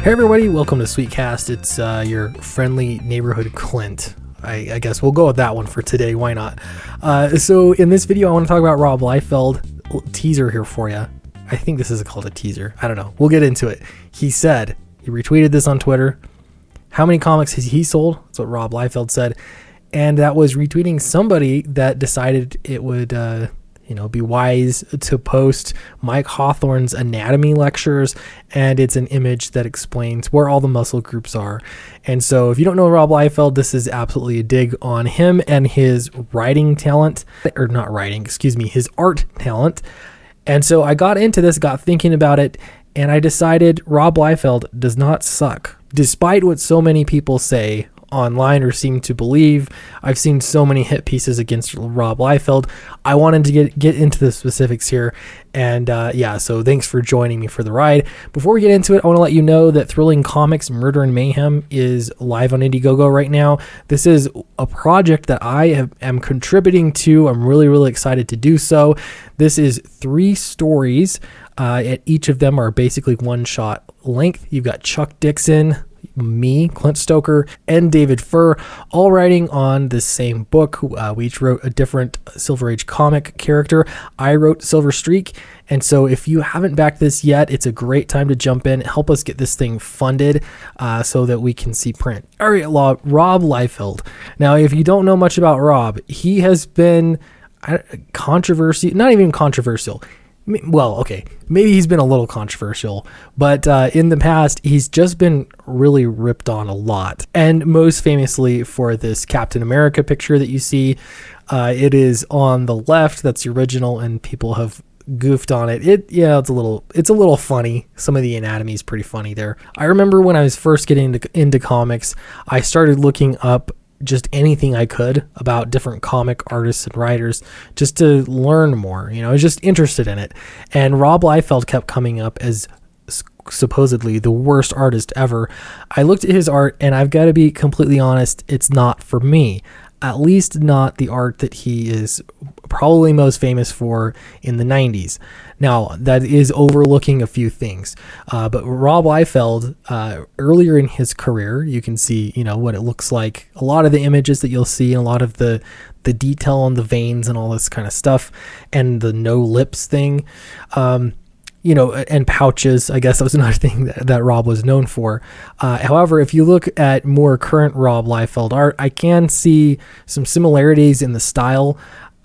Hey everybody, welcome to Sweetcast. It's your friendly neighborhood Clint. I guess we'll go with that one for today. Why not? So in this video, I want to talk about Rob Liefeld. Teaser here for you. I think this is called a teaser. I don't know. We'll get into it. He retweeted this on Twitter. How many comics has he sold? That's what Rob Liefeld said. And that was retweeting somebody that decided it would, be wise to post Mike Hawthorne's anatomy lectures, and it's an image that explains where all the muscle groups are. And so if you don't know Rob Liefeld, this is absolutely a dig on him and his his art talent. And so I got into this, got thinking about it, and I decided Rob Liefeld does not suck. Despite what so many people say online or seem to believe, I've seen so many hit pieces against Rob Liefeld. I wanted to get into the specifics here, and so thanks for joining me for the ride. Before we get into it, I want to let you know that Thrilling Comics Murder and Mayhem is live on Indiegogo right now. This is a project that I am contributing to. I'm really, really excited to do so. This is 3 stories. Each of them are basically one-shot length. You've got Chuck Dixon, me, Clint Stoker, and David Furr, all writing on the same book. We each wrote a different Silver Age comic character. I wrote Silver Streak, and so if you haven't backed this yet, it's a great time to jump in, help us get this thing funded so that we can see print. All right, Rob Liefeld. Now, if you don't know much about Rob, he has been not even controversial. Well, okay, maybe he's been a little controversial, but in the past, he's just been really ripped on a lot. And most famously for this Captain America picture that you see, it is on the left. That's the original, and people have goofed on it. It's a little funny. Some of the anatomy is pretty funny there. I remember when I was first getting into comics, I started looking up just anything I could about different comic artists and writers just to learn more. I was just interested in it. And Rob Liefeld kept coming up as supposedly the worst artist ever. I looked at his art, and I've got to be completely honest, it's not for me. At least not the art that he is probably most famous for in the 90s. Now, that is overlooking a few things. But Rob Liefeld, earlier in his career, you can see, what it looks like. A lot of the images that you'll see, and a lot of the detail on the veins and all this kind of stuff, and the no lips thing. And pouches, I guess that was another thing that Rob was known for. However, if you look at more current Rob Liefeld art, I can see some similarities in the style,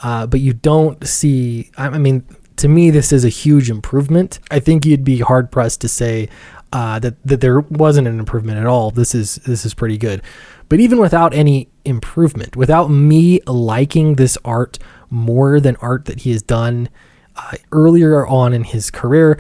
but you don't see, to me, this is a huge improvement. I think you'd be hard pressed to say that there wasn't an improvement at all. This is pretty good. But even without any improvement, without me liking this art more than art that he has done earlier on in his career,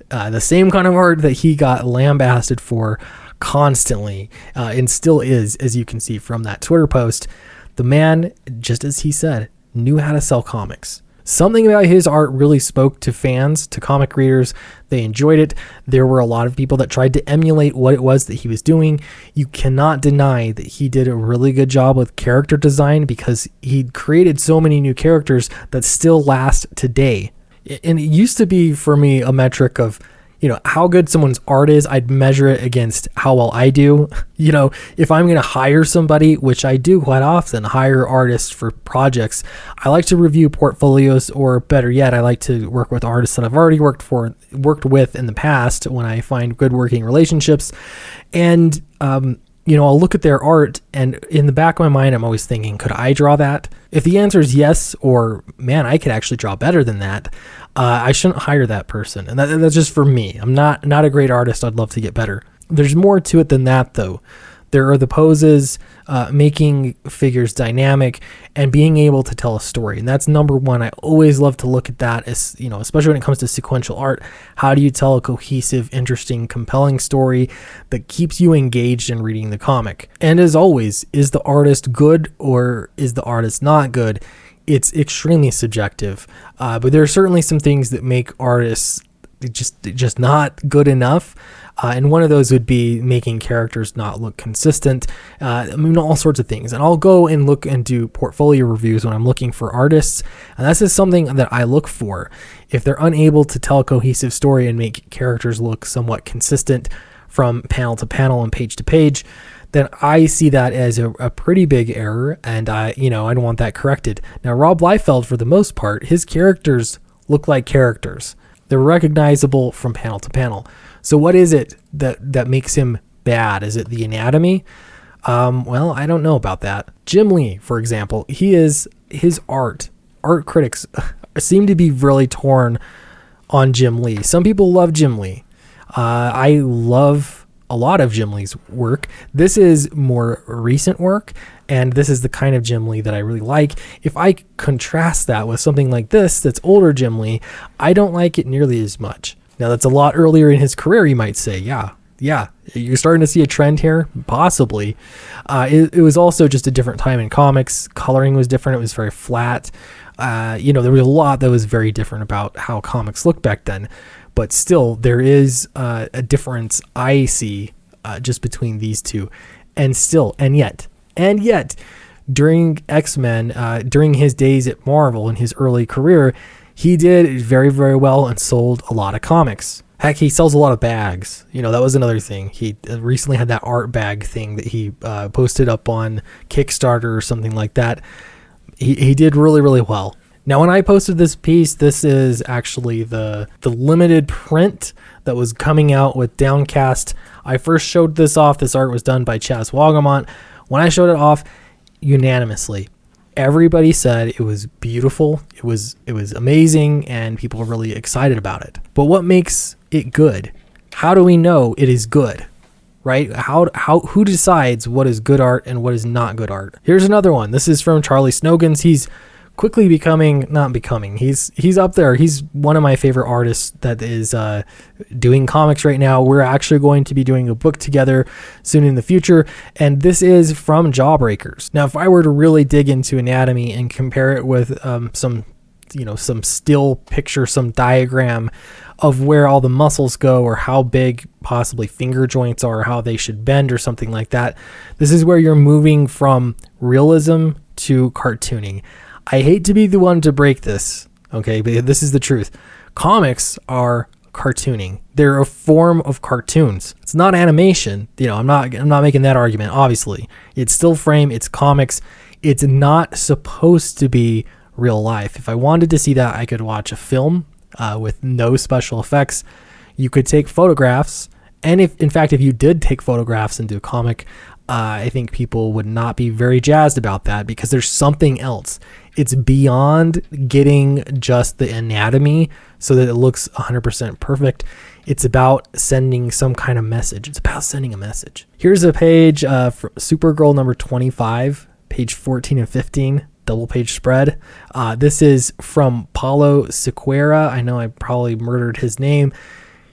the same kind of art that he got lambasted for constantly, and still is, as you can see from that Twitter post, the man, just as he said, knew how to sell comics. Something about his art really spoke to fans, to comic readers. They enjoyed it. There were a lot of people that tried to emulate what it was that he was doing. You cannot deny that he did a really good job with character design, because he created so many new characters that still last today. And it used to be, for me, a metric of, how good someone's art is. I'd measure it against how well I do. If I'm going to hire somebody, which I do quite often, hire artists for projects, I like to review portfolios, or better yet, I like to work with artists that I've already worked with in the past when I find good working relationships. And, I'll look at their art, and in the back of my mind, I'm always thinking, could I draw that? If the answer is yes, or man, I could actually draw better than that, I shouldn't hire that person. And that's just for me. I'm not a great artist. I'd love to get better. There's more to it than that, though. There are the poses, making figures dynamic, and being able to tell a story. And that's number one. I always love to look at that as, especially when it comes to sequential art. How do you tell a cohesive, interesting, compelling story that keeps you engaged in reading the comic? And as always, is the artist good or is the artist not good? It's extremely subjective. But there are certainly some things that make artists just not good enough. And one of those would be making characters not look consistent. All sorts of things. And I'll go and look and do portfolio reviews when I'm looking for artists. And this is something that I look for. If they're unable to tell a cohesive story and make characters look somewhat consistent, from panel to panel and page to page, then I see that as a pretty big error, and I don't want that corrected. Now, Rob Liefeld, for the most part, his characters look like characters. They're recognizable from panel to panel. So what is it that makes him bad? Is it the anatomy? Well, I don't know about that. Jim Lee, for example, his art critics seem to be really torn on Jim Lee. Some people love Jim Lee. I love a lot of Jim Lee's work. This is more recent work, and this is the kind of Jim Lee that I really like. If I contrast that with something like this, that's older Jim Lee, I don't like it nearly as much. Now, that's a lot earlier in his career, you might say. Yeah, you're starting to see a trend here, possibly. It was also just a different time in comics. Coloring was different. It was very flat. There was a lot that was very different about how comics looked back then. But still, there is a difference I see just between these two. And yet, during X-Men, during his days at Marvel in his early career, he did very, very well and sold a lot of comics. Heck, he sells a lot of bags. That was another thing. He recently had that art bag thing that he posted up on Kickstarter or something like that. He did really, really well. Now, when I posted this piece, this is actually the limited print that was coming out with Downcast. I first showed this off. This art was done by Chaz Wagamont. When I showed it off, unanimously, everybody said it was beautiful. It was amazing, and people were really excited about it. But what makes it good? How do we know it is good? Right? Who decides what is good art and what is not good art? Here's another one. This is from Charlie Snogans. He's quickly he's up there. He's one of my favorite artists that is doing comics right now. We're actually going to be doing a book together soon in the future, and this is from Jawbreakers. Now, if I were to really dig into anatomy and compare it with some still picture, some diagram of where all the muscles go, or how big possibly finger joints are, or how they should bend or something like that, this is where you're moving from realism to cartooning. I hate to be the one to break this, okay, but this is the truth. Comics are cartooning. They're a form of cartoons. It's not animation. I'm not making that argument, obviously. It's still frame, it's comics. It's not supposed to be real life. If I wanted to see that, I could watch a film with no special effects. You could take photographs, and if you did take photographs and do a comic, I think people would not be very jazzed about that, because there's something else. It's beyond getting just the anatomy so that it looks 100% perfect. It's about sending some kind of message. It's about sending a message. Here's a page for Supergirl number 25, page 14 and 15, double page spread. This is from Paulo Siqueira. I know I probably murdered his name.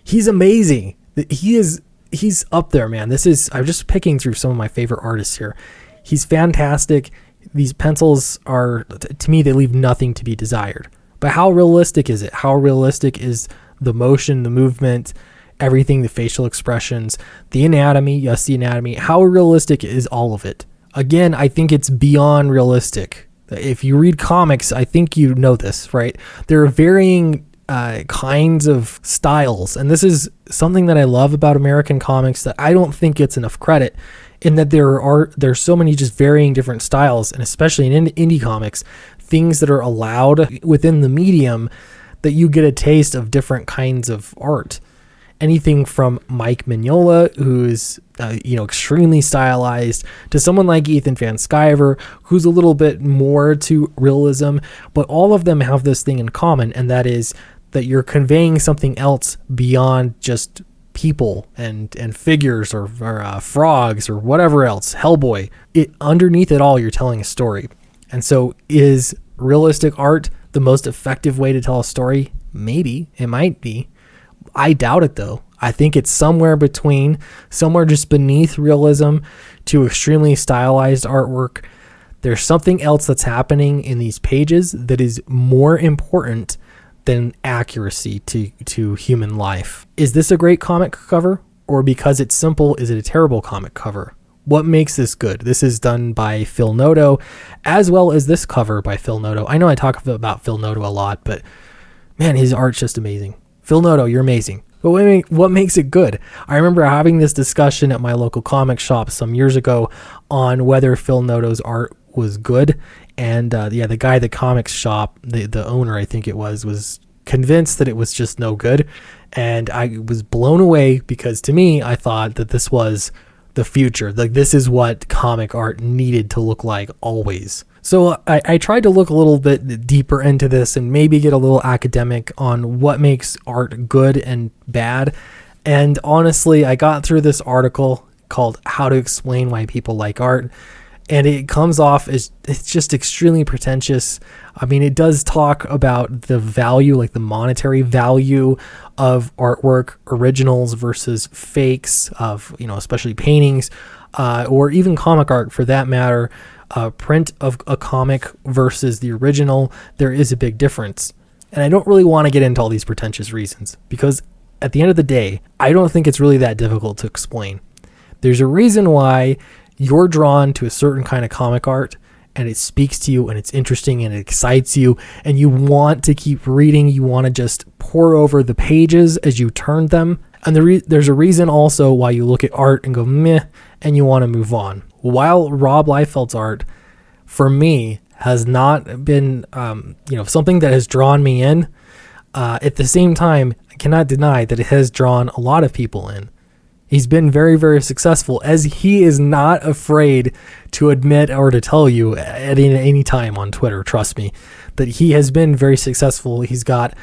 He's amazing. He's up there, man. I'm just picking through some of my favorite artists here. He's fantastic. These pencils are, to me, they leave nothing to be desired. But how realistic is it? How realistic is the motion, the movement, everything, the facial expressions, the anatomy? Yes, the anatomy. How realistic is all of it? Again, I think it's beyond realistic. If you read comics, I think you know this, right? There are varying kinds of styles, and this is something that I love about American comics that I don't think gets enough credit, in that there's so many just varying different styles, and especially in indie comics, things that are allowed within the medium, that you get a taste of different kinds of art. Anything from Mike Mignola, who's extremely stylized, to someone like Ethan Van Sciver, who's a little bit more to realism, but all of them have this thing in common, and that is that you're conveying something else beyond just people and figures or frogs or whatever else. Hellboy. Underneath it all, you're telling a story. And so, is realistic art the most effective way to tell a story? Maybe. It might be. I doubt it, though. I think it's somewhere just beneath realism to extremely stylized artwork. There's something else that's happening in these pages that is more important than accuracy to human life. Is this a great comic cover? Or because it's simple, is it a terrible comic cover? What makes this good? This is done by Phil Noto, as well as this cover by Phil Noto. I know I talk about Phil Noto a lot, but man, his art's just amazing. Phil Noto, you're amazing. But what makes it good? I remember having this discussion at my local comic shop some years ago on whether Phil Noto's art was good. And the guy at the comics shop, the owner, I think it was convinced that it was just no good. And I was blown away because to me, I thought that this was the future. Like, this is what comic art needed to look like always. So I tried to look a little bit deeper into this and maybe get a little academic on what makes art good and bad. And honestly, I got through this article called How to Explain Why People Like Art. And it comes off as it's just extremely pretentious. I mean, it does talk about the value, like the monetary value of artwork, originals versus fakes of, especially paintings, or even comic art for that matter. Print of a comic versus the original, there is a big difference. And I don't really want to get into all these pretentious reasons because at the end of the day, I don't think it's really that difficult to explain. There's a reason why you're drawn to a certain kind of comic art and it speaks to you and it's interesting and it excites you and you want to keep reading. You want to just pore over the pages as you turn them. And there's a reason also why you look at art and go meh and you want to move on. While Rob Liefeld's art, for me, has not been something that has drawn me in, at the same time, I cannot deny that it has drawn a lot of people in. He's been very, very successful, as he is not afraid to admit or to tell you at any time on Twitter, trust me, that he has been very successful. He's got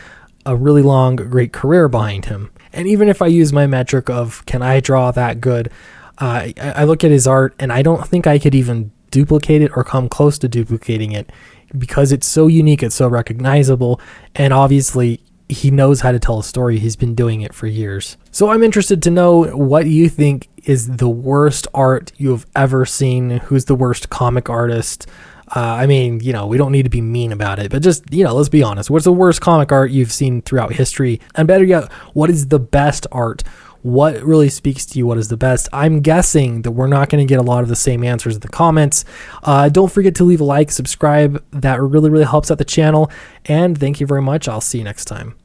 a really long, great career behind him. And even if I use my metric of can I draw that good, I look at his art and I don't think I could even duplicate it or come close to duplicating it because it's so unique, it's so recognizable, and obviously he knows how to tell a story. He's been doing it for years. So I'm interested to know what you think is the worst art you've ever seen. Who's the worst comic artist? We don't need to be mean about it, but just, let's be honest. What's the worst comic art you've seen throughout history? And better yet, what is the best art? What really speaks to you? What is the best? I'm guessing that we're not going to get a lot of the same answers in the comments. Don't forget to leave a like, subscribe. That really, really helps out the channel. And thank you very much. I'll see you next time.